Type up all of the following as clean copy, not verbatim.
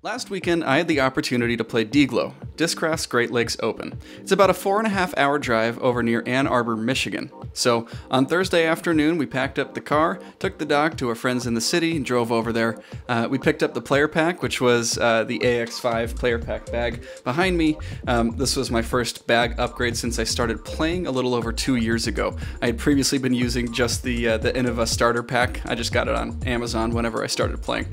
Last weekend, I had the opportunity to play DGLO, Discraft's Great Lakes Open. It's about a 4.5-hour drive over near Ann Arbor, Michigan. So, on Thursday afternoon, we packed up the car, took the dog to our friends in the city, and drove over there. We picked up the player pack, which was the AX5 player pack bag behind me. This was my first bag upgrade since I started playing a little over 2 years ago. I had previously been using just the Innova starter pack. I just got it on Amazon whenever I started playing.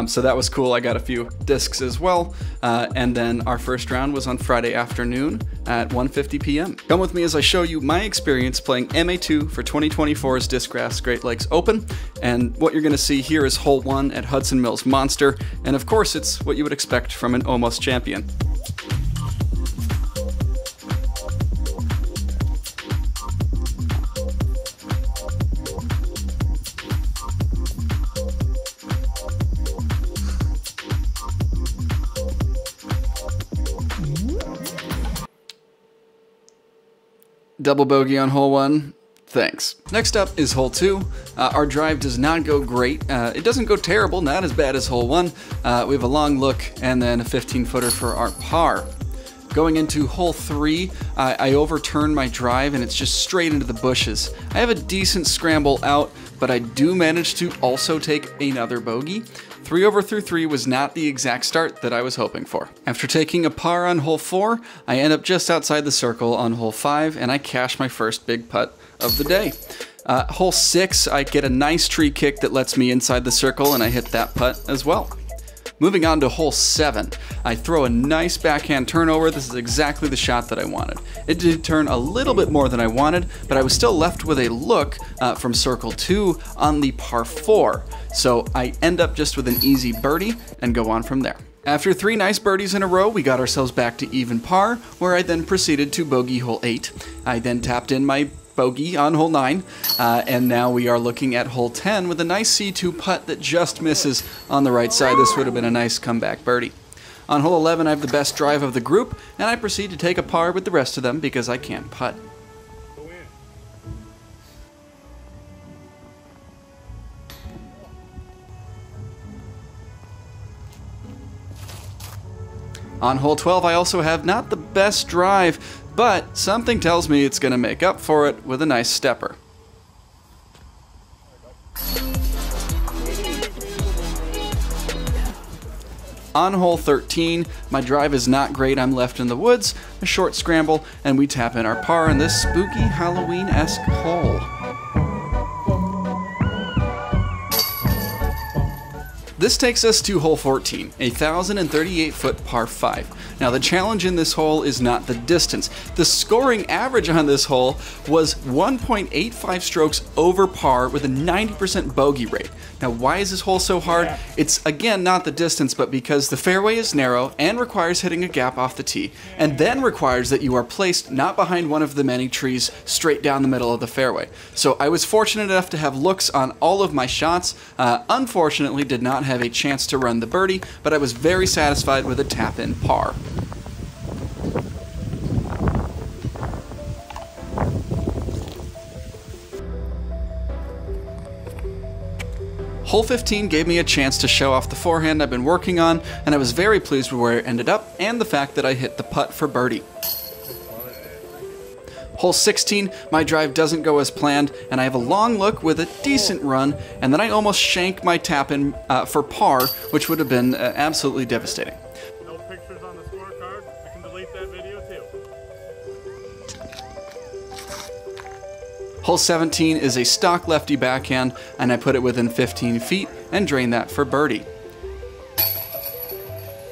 So that was cool. I got a few discs as well, and then our first round was on Friday afternoon at 1:50 p.m. Come with me as I show you my experience playing MA2 for 2024's Discraft's Great Lakes Open, and what you're going to see here is hole 1 at Hudson Mills Monster, and of course it's what you would expect from an almost champion. Double bogey on hole 1. Thanks. Next up is hole 2. Our drive does not go great. It doesn't go terrible, not as bad as hole 1. We have a long look and then a 15-footer for our par. Going into hole 3, I overturn my drive and it's just straight into the bushes. I have a decent scramble out, but I do manage to also take another bogey. 3 over through 3 was not the exact start that I was hoping for. After taking a par on hole 4, I end up just outside the circle on hole 5 and I cash my first big putt of the day. Hole 6, I get a nice tree kick that lets me inside the circle and I hit that putt as well. Moving on to hole 7, I throw a nice backhand turnover. This is exactly the shot that I wanted. It did turn a little bit more than I wanted, but I was still left with a look from circle 2 on the par 4. So I end up just with an easy birdie and go on from there. After 3 nice birdies in a row, we got ourselves back to even par, where I then proceeded to bogey hole 8. I then tapped in my bogey on hole 9, and now we are looking at hole 10 with a nice C2 putt that just misses on the right side. This would have been a nice comeback birdie. On hole 11, I have the best drive of the group, and I proceed to take a par with the rest of them because I can't putt. On hole 12, I also have not the best drive, but something tells me it's going to make up for it with a nice stepper. On hole 13, my drive is not great. I'm left in the woods, a short scramble, and we tap in our par in this spooky Halloween-esque hole. This takes us to hole 14, a 1,038-foot par 5. Now the challenge in this hole is not the distance. The scoring average on this hole was 1.85 strokes over par with a 90% bogey rate. Now why is this hole so hard? It's again not the distance, but because the fairway is narrow and requires hitting a gap off the tee, and then requires that you are placed not behind one of the many trees straight down the middle of the fairway. So I was fortunate enough to have looks on all of my shots. Unfortunately did not have a chance to run the birdie, but I was very satisfied with a tap-in par. Hole 15 gave me a chance to show off the forehand I've been working on, and I was very pleased with where it ended up and the fact that I hit the putt for birdie. Hole 16, my drive doesn't go as planned, and I have a long look with a decent run, and then I almost shank my tap-in for par, which would have been absolutely devastating. No pictures on the scorecard. I can delete that video too. Hole 17 is a stock lefty backhand, and I put it within 15 feet and drain that for birdie.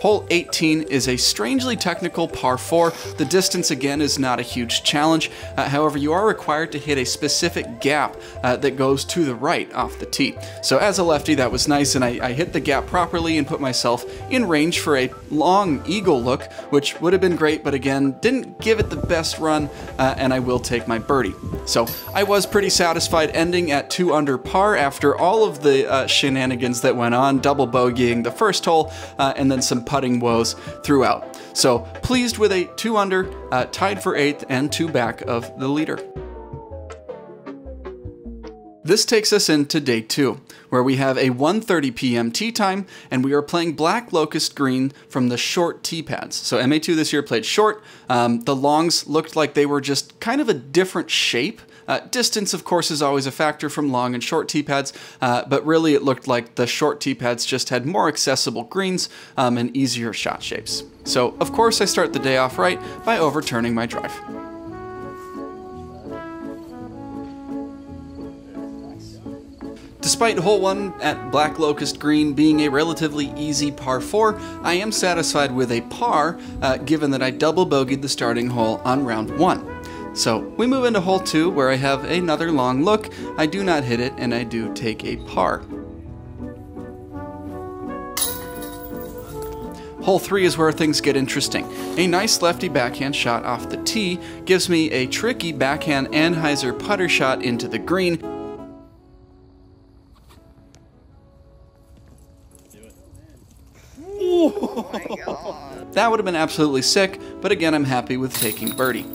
Hole 18 is a strangely technical par 4. The distance again is not a huge challenge. However, you are required to hit a specific gap that goes to the right off the tee. So as a lefty, that was nice, and I hit the gap properly and put myself in range for a long eagle look, which would have been great, but again, didn't give it the best run, and I will take my birdie. So I was pretty satisfied ending at 2 under par after all of the shenanigans that went on, double bogeying the first hole, and then some putting woes throughout. So pleased with a 2 under, tied for 8th and 2 back of the leader. This takes us into day 2, where we have a 1:30 p.m. tee time, and we are playing black locust green from the short tee pads. So MA2 this year played short. The longs looked like they were just kind of a different shape. Distance, of course, is always a factor from long and short tee pads, but really it looked like the short tee pads just had more accessible greens and easier shot shapes. So, of course, I start the day off right by overturning my drive. Despite hole 1 at Black Locust Green being a relatively easy par 4, I am satisfied with a par, given that I double bogeyed the starting hole on round 1. So we move into hole 2, where I have another long look. I do not hit it, and I do take a par. Hole 3 is where things get interesting. A nice lefty backhand shot off the tee gives me a tricky backhand Anheuser putter shot into the green. Oh my God. That would have been absolutely sick, but again, I'm happy with taking birdie.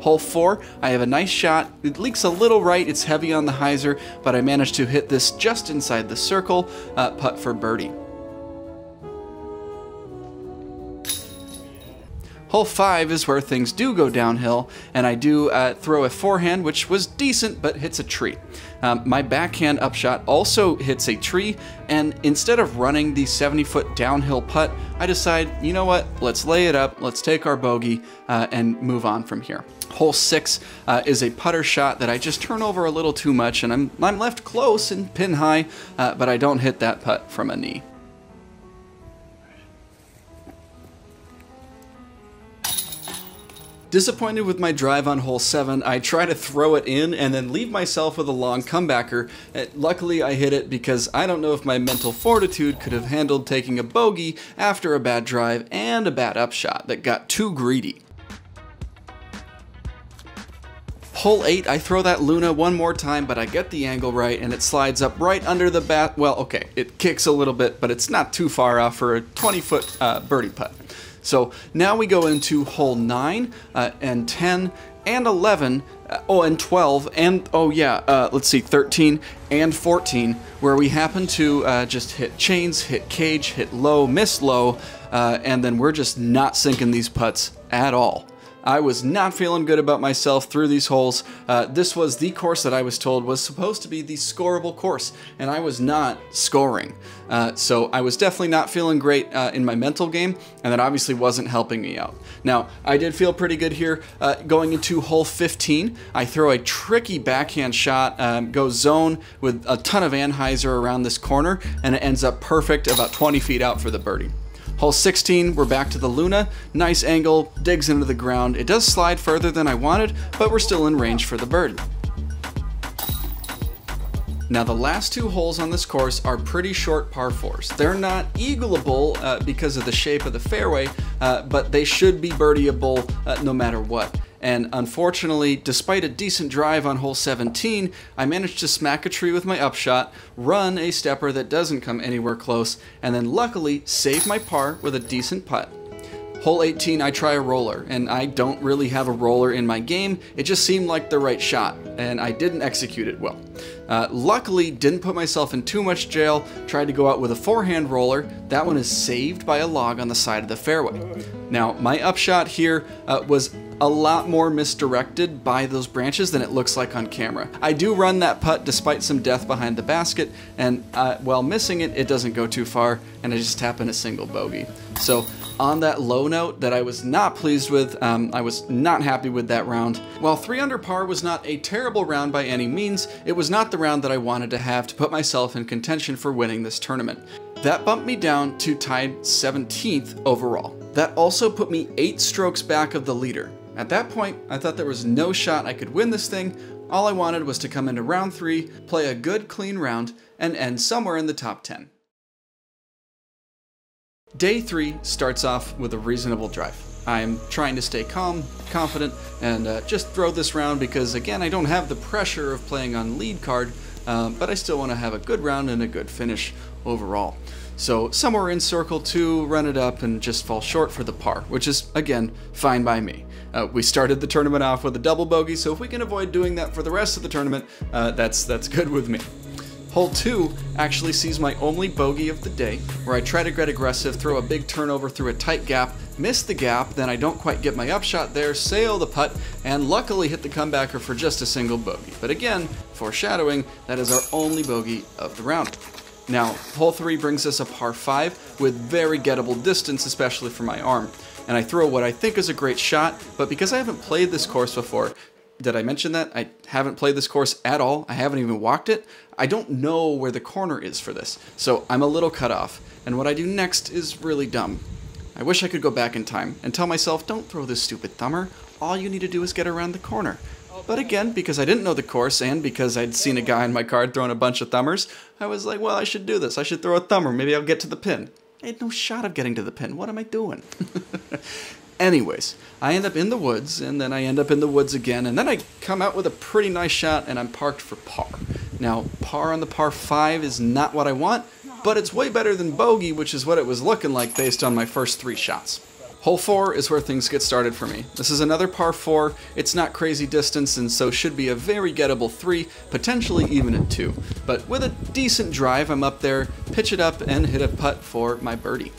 Hole 4, I have a nice shot. It leaks a little right, it's heavy on the hyzer, but I managed to hit this just inside the circle, putt for birdie. Hole 5 is where things do go downhill, and I do throw a forehand, which was decent, but hits a tree. My backhand upshot also hits a tree, and instead of running the 70-foot downhill putt, I decide, you know what, let's lay it up, let's take our bogey, and move on from here. Hole 6 is a putter shot that I just turn over a little too much, and I'm left close and pin high, but I don't hit that putt from a knee. Disappointed with my drive on hole 7, I try to throw it in and then leave myself with a long comebacker. Luckily I hit it because I don't know if my mental fortitude could have handled taking a bogey after a bad drive and a bad upshot that got too greedy. Hole 8, I throw that Luna one more time, but I get the angle right and it slides up right under the bat. Well, okay, it kicks a little bit, but it's not too far off for a 20-foot birdie putt. So now we go into hole 9 and 10 and 11, and 12, and let's see, 13 and 14, where we happen to just hit chains, hit cage, hit low, miss low, and then we're just not sinking these putts at all. I was not feeling good about myself through these holes. This was the course that I was told was supposed to be the scoreable course, and I was not scoring. So I was definitely not feeling great in my mental game, and that obviously wasn't helping me out. Now, I did feel pretty good here. Going into hole 15, I throw a tricky backhand shot, go zone with a ton of Anheuser around this corner, and it ends up perfect about 20 feet out for the birdie. Hole 16, we're back to the Luna. Nice angle, digs into the ground. It does slide further than I wanted, but we're still in range for the birdie. Now the last 2 holes on this course are pretty short par 4s. They're not eagleable because of the shape of the fairway, but they should be birdieable no matter what. And unfortunately, despite a decent drive on hole 17, I managed to smack a tree with my upshot, run a stepper that doesn't come anywhere close, and then luckily save my par with a decent putt. Hole 18, I try a roller, and I don't really have a roller in my game. It just seemed like the right shot, and I didn't execute it well. Luckily, didn't put myself in too much jail, tried to go out with a forehand roller. That one is saved by a log on the side of the fairway. Now, my upshot here was a lot more misdirected by those branches than it looks like on camera. I do run that putt despite some death behind the basket, and while missing it, it doesn't go too far, and I just tap in a single bogey. So on that low note that I was not pleased with, I was not happy with that round. While 3 under par was not a terrible round by any means, it was not the round that I wanted to have to put myself in contention for winning this tournament. That bumped me down to tied 17th overall. That also put me 8 strokes back of the leader. At that point, I thought there was no shot I could win this thing. All I wanted was to come into round 3, play a good clean round, and end somewhere in the top 10. Day 3 starts off with a reasonable drive. I'm trying to stay calm, confident, and just throw this round because, again, I don't have the pressure of playing on lead card, but I still want to have a good round and a good finish overall. So somewhere in circle 2, run it up and just fall short for the par, which is, again, fine by me. We started the tournament off with a double bogey, so if we can avoid doing that for the rest of the tournament, that's good with me. Hole 2 actually sees my only bogey of the day, where I try to get aggressive, throw a big turnover through a tight gap, miss the gap, then I don't quite get my upshot there, sail the putt, and luckily hit the comebacker for just a single bogey. But again, foreshadowing, that is our only bogey of the round. Now, hole 3 brings us a par 5 with very gettable distance, especially for my arm. And I throw what I think is a great shot, but because I haven't played this course before, did I mention that? I haven't played this course at all. I haven't even walked it. I don't know where the corner is for this, so I'm a little cut off. And what I do next is really dumb. I wish I could go back in time and tell myself, don't throw this stupid thumber. All you need to do is get around the corner. But again, because I didn't know the course and because I'd seen a guy in my card throwing a bunch of thumbers, I was like, well, I should do this. I should throw a thumber. Maybe I'll get to the pin. I had no shot of getting to the pin. What am I doing? Anyways, I end up in the woods, and then I end up in the woods again, and then I come out with a pretty nice shot, and I'm parked for par. Now, par on the par 5 is not what I want, but it's way better than bogey, which is what it was looking like based on my first 3 shots. Hole 4 is where things get started for me. This is another par 4, it's not crazy distance, and so should be a very gettable 3, potentially even a 2. But with a decent drive, I'm up there, pitch it up, and hit a putt for my birdie.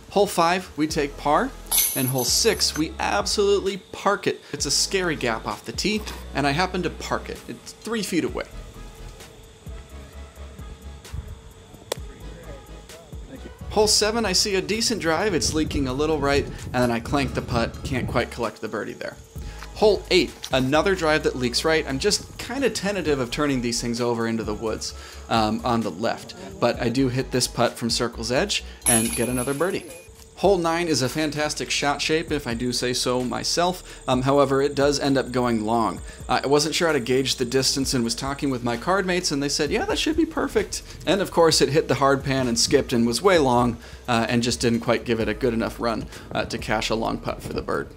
Hole 5, we take par, and hole 6, we absolutely park it. It's a scary gap off the tee, and I happen to park it. It's 3 feet away. Hole 7, I see a decent drive, it's leaking a little right, and then I clank the putt, can't quite collect the birdie there. Hole 8, another drive that leaks right. I'm just kind of tentative of turning these things over into the woods on the left, but I do hit this putt from circle's edge and get another birdie. Hole 9 is a fantastic shot shape, if I do say so myself. However, it does end up going long. I wasn't sure how to gauge the distance and was talking with my card mates, and they said, yeah, that should be perfect. And of course, it hit the hard pan and skipped and was way long, and just didn't quite give it a good enough run to cash a long putt for the bird.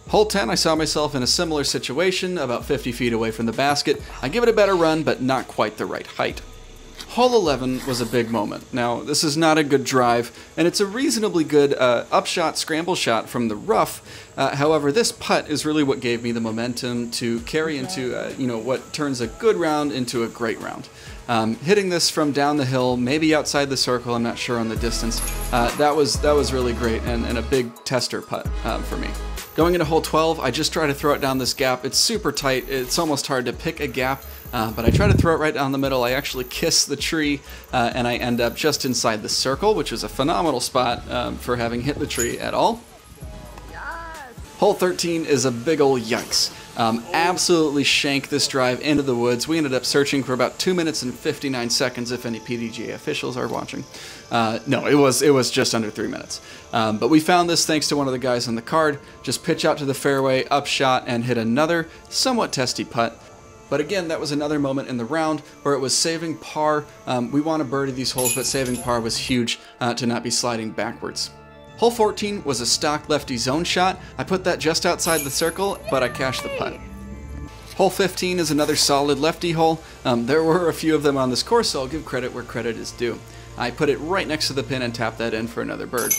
Hole 10, I saw myself in a similar situation, about 50 feet away from the basket. I give it a better run, but not quite the right height. Hole 11 was a big moment. Now, this is not a good drive, and it's a reasonably good upshot, scramble shot from the rough. However, this putt is really what gave me the momentum to carry into, what turns a good round into a great round. Hitting this from down the hill, maybe outside the circle, I'm not sure on the distance, that was really great and a big tester putt for me. Going into hole 12, I just try to throw it down this gap. It's super tight, it's almost hard to pick a gap, but I try to throw it right down the middle. I actually kiss the tree, and I end up just inside the circle, which is a phenomenal spot for having hit the tree at all. Yes. Hole 13 is a big ol' yikes. Absolutely shank this drive into the woods. We ended up searching for about 2 minutes and 59 seconds, if any PDGA officials are watching. No, it was just under 3 minutes. But we found this thanks to one of the guys on the card. Just pitch out to the fairway, upshot, and hit another somewhat testy putt. But again, that was another moment in the round where it was saving par. We want to birdie these holes, but saving par was huge to not be sliding backwards. Hole 14 was a stock lefty zone shot. I put that just outside the circle, but I cashed the putt. Hole 15 is another solid lefty hole. There were a few of them on this course, so I'll give credit where credit is due. I put it right next to the pin and tapped that in for another bird.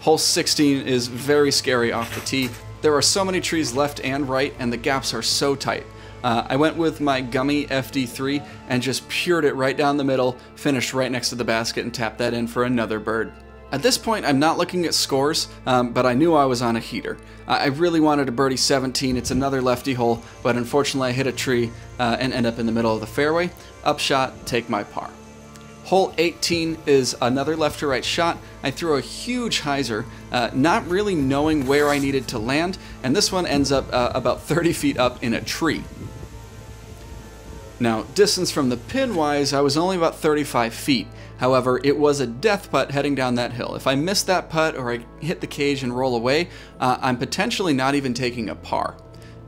Hole 16 is very scary off the tee. There are so many trees left and right, and the gaps are so tight. I went with my gummy FD3 and just pured it right down the middle, finished right next to the basket, and tapped that in for another bird. At this point, I'm not looking at scores, but I knew I was on a heater. I really wanted to birdie 17. It's another lefty hole, but unfortunately I hit a tree and end up in the middle of the fairway. Upshot, take my par. Hole 18 is another left to right shot. I threw a huge hyzer, not really knowing where I needed to land, and this one ends up about 30 feet up in a tree. Now, distance from the pin wise, I was only about 35 feet. However, it was a death putt heading down that hill. If I miss that putt or I hit the cage and roll away, I'm potentially not even taking a par.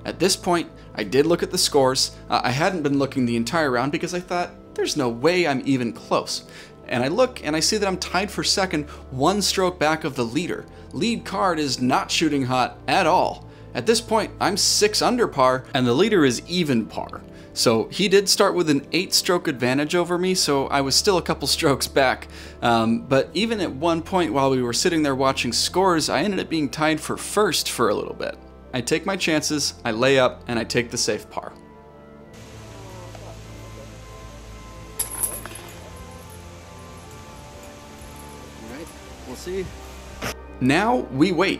At this point, I did look at the scores. I hadn't been looking the entire round because I thought, there's no way I'm even close. And I look and I see that I'm tied for second, 1 stroke back of the leader. Lead card is not shooting hot at all. At this point, I'm 6 under par, and the leader is even par. So he did start with an 8-stroke advantage over me, so I was still a couple strokes back. But even at one point while we were sitting there watching scores, I ended up being tied for first for a little bit. I take my chances, I lay up, and I take the safe par. Alright, we'll see. Now we wait.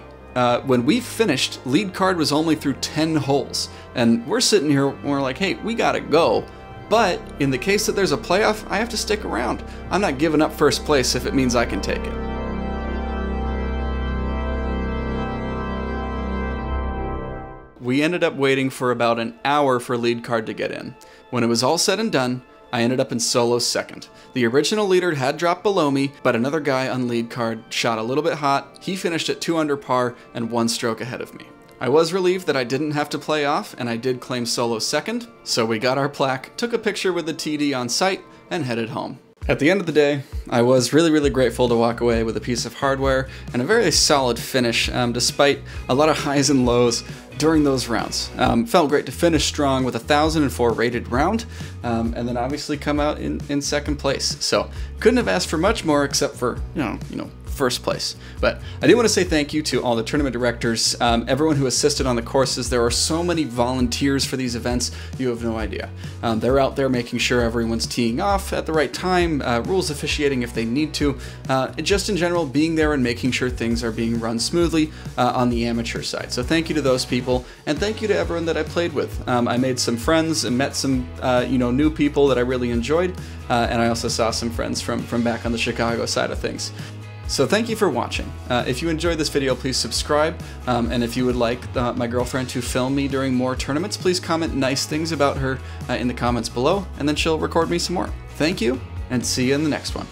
When we finished, lead card was only through 10 holes, and we're sitting here and we're like, hey, we gotta go. But in the case that there's a playoff, I have to stick around. I'm not giving up first place if it means I can take it. We ended up waiting for about an hour for lead card to get in. When it was all said and done, I ended up in solo second. The original leader had dropped below me, but another guy on lead card shot a little bit hot. He finished at 2 under par and 1 stroke ahead of me. I was relieved that I didn't have to play off, and I did claim solo second, so we got our plaque, took a picture with the TD on site, and headed home. At the end of the day, I was really grateful to walk away with a piece of hardware and a very solid finish, despite a lot of highs and lows during those rounds. Felt great to finish strong with a 1,004 rated round, and then obviously come out in second place. So couldn't have asked for much more except for, you know, first place. But I do want to say thank you to all the tournament directors, everyone who assisted on the courses. There are so many volunteers for these events, you have no idea. They're out there making sure everyone's teeing off at the right time, rules officiating if they need to, just in general being there and making sure things are being run smoothly on the amateur side. So thank you to those people, and thank you to everyone that I played with. I made some friends and met some new people that I really enjoyed, and I also saw some friends from back on the Chicago side of things. So thank you for watching. If you enjoyed this video, please subscribe, and if you would like my girlfriend to film me during more tournaments, please comment nice things about her in the comments below, and then she'll record me some more. Thank you, and see you in the next one.